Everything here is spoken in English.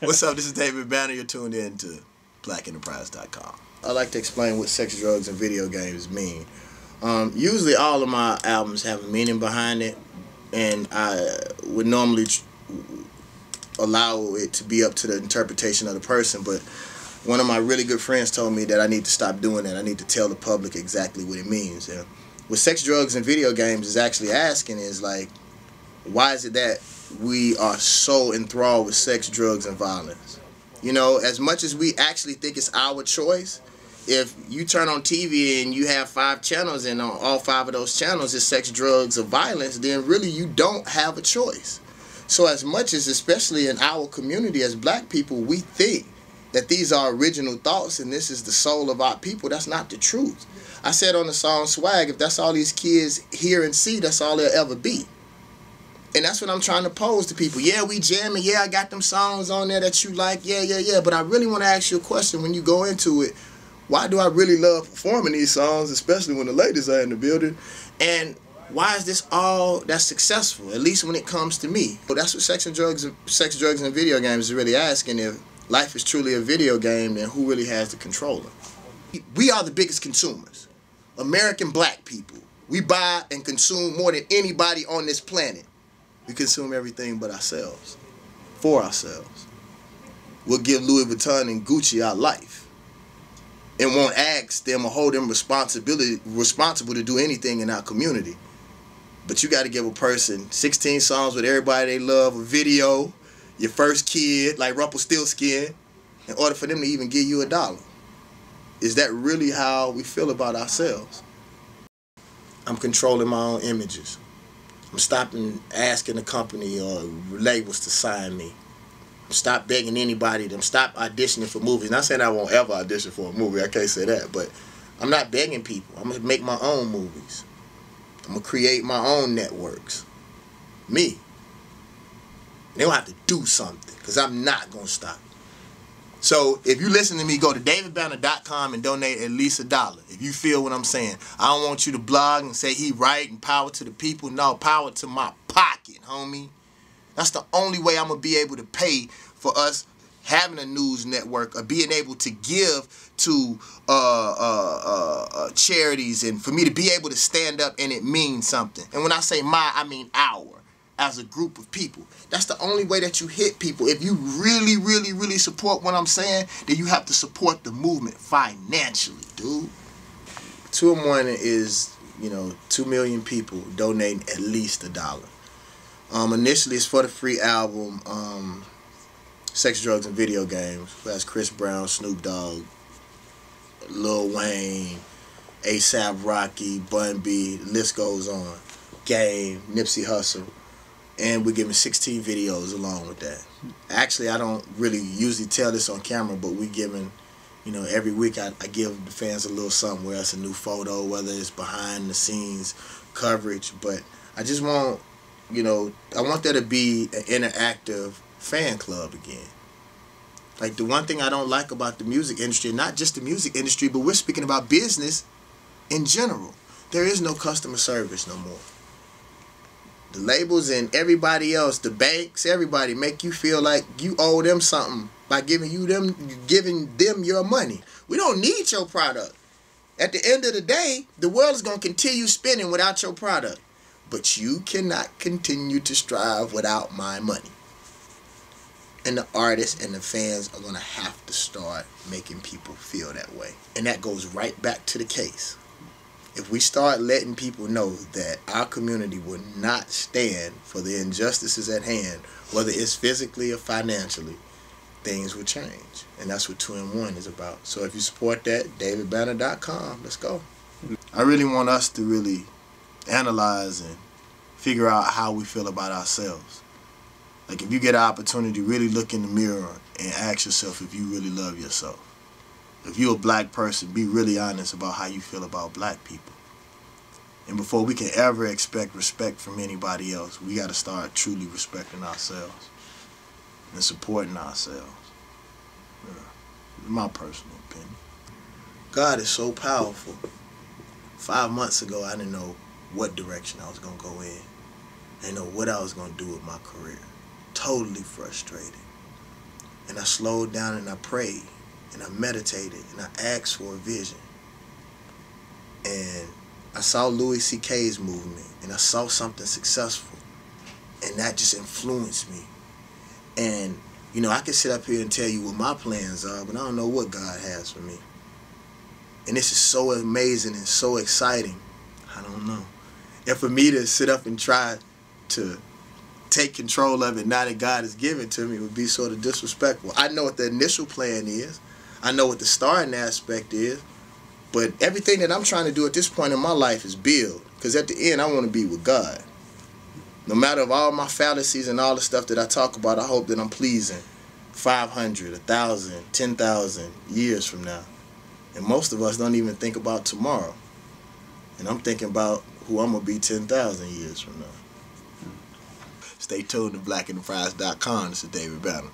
What's up? This is David Banner. You're tuned in to blackenterprise.com. I like to explain what sex, drugs, and video games mean. Usually all of my albums have a meaning behind it, and I would normally allow it to be up to the interpretation of the person, but one of my really good friends told me that I need to stop doing that. I need to tell the public exactly what it means. And what sex, drugs, and video games is actually asking is, like, why is it that we are so enthralled with sex, drugs, and violence? You know, as much as we actually think it's our choice, if you turn on TV and you have 5 channels and on all 5 of those channels is sex, drugs, or violence, then really you don't have a choice. So as much as, especially in our community as black people, we think that these are original thoughts and this is the soul of our people, that's not the truth. I said on the song Swag, if that's all these kids hear and see, that's all they'll ever be. And that's what I'm trying to pose to people. Yeah, we jamming. Yeah, I got them songs on there that you like. Yeah. But I really want to ask you a question when you go into it. Why do I really love performing these songs, especially when the ladies are in the building? And why is this all that's successful, at least when it comes to me? Well, that's what sex, drugs, and video games is really asking. If life is truly a video game, then who really has the controller? We are the biggest consumers. American black people. We buy and consume more than anybody on this planet. We consume everything but ourselves, for ourselves. We'll give Louis Vuitton and Gucci our life and won't ask them or hold them responsible to do anything in our community. But you got to give a person 16 songs with everybody they love, a video, your first kid, like Rumpelstiltskin, in order for them to even give you $1. Is that really how we feel about ourselves? I'm controlling my own images. I'm stopping asking the company or labels to sign me. I'm stop begging anybody. I'm stop auditioning for movies. Not saying I won't ever audition for a movie. I can't say that. But I'm not begging people. I'm going to make my own movies. I'm going to create my own networks. Me. They don't have to do something because I'm not going to stop. So if you listen to me, go to davidbanner.com and donate at least $1. If you feel what I'm saying. I don't want you to blog and say he right and power to the people. No, power to my pocket, homie. That's the only way I'm going to be able to pay for us having a news network or being able to give to charities, and for me to be able to stand up and it means something. And when I say my, I mean our. As a group of people. That's the only way that you hit people. If you really, really, really support what I'm saying, then you have to support the movement financially, dude. 2 in 1 is, 2 million people donating at least $1. Initially, it's for the free album, Sex, Drugs, and Video Games. That's Chris Brown, Snoop Dogg, Lil Wayne, A$AP Rocky, Bun B, the list goes on. Game, Nipsey Hussle. And we're giving 16 videos along with that. Actually, I don't really usually tell this on camera, but we're giving, every week I give the fans a little something, whether it's a new photo, whether it's behind the scenes coverage. But I just want, I want there to be an interactive fan club again. Like, the one thing I don't like about the music industry, not just the music industry, but we're speaking about business in general. There is no customer service no more. The labels and everybody else, the banks, everybody make you feel like you owe them something by giving them your money. We don't need your product. At the end of the day, the world is going to continue spinning without your product. But you cannot continue to strive without my money. And the artists and the fans are going to have to start making people feel that way. And that goes right back to the case. If we start letting people know that our community will not stand for the injustices at hand, whether it's physically or financially, things will change. And that's what 2 in 1 is about. So if you support that, davidbanner.com, let's go. I really want us to really analyze and figure out how we feel about ourselves. Like, if you get an opportunity, really look in the mirror and ask yourself if you really love yourself. If you're a black person, be really honest about how you feel about black people. And before we can ever expect respect from anybody else, we got to start truly respecting ourselves and supporting ourselves. Yeah. My personal opinion. God is so powerful. 5 months ago, I didn't know what direction I was going to go in. I didn't know what I was going to do with my career. Totally frustrated. And I slowed down and I prayed and I meditated and I asked for a vision. And I saw Louis C.K.'s movement and I saw something successful. And that just influenced me. And, you know, I can sit up here and tell you what my plans are, but I don't know what God has for me. And this is so amazing and so exciting. I don't know. And for me to sit up and try to take control of it now that God has given to me would be sort of disrespectful. I know what the initial plan is. I know what the starting aspect is. But everything that I'm trying to do at this point in my life is build. Because at the end, I want to be with God. No matter of all my fallacies and all the stuff that I talk about, I hope that I'm pleasing 500, 1,000, 10,000 years from now. And most of us don't even think about tomorrow. And I'm thinking about who I'm going to be 10,000 years from now. Stay tuned to blackenthefries.com. This is David Banner.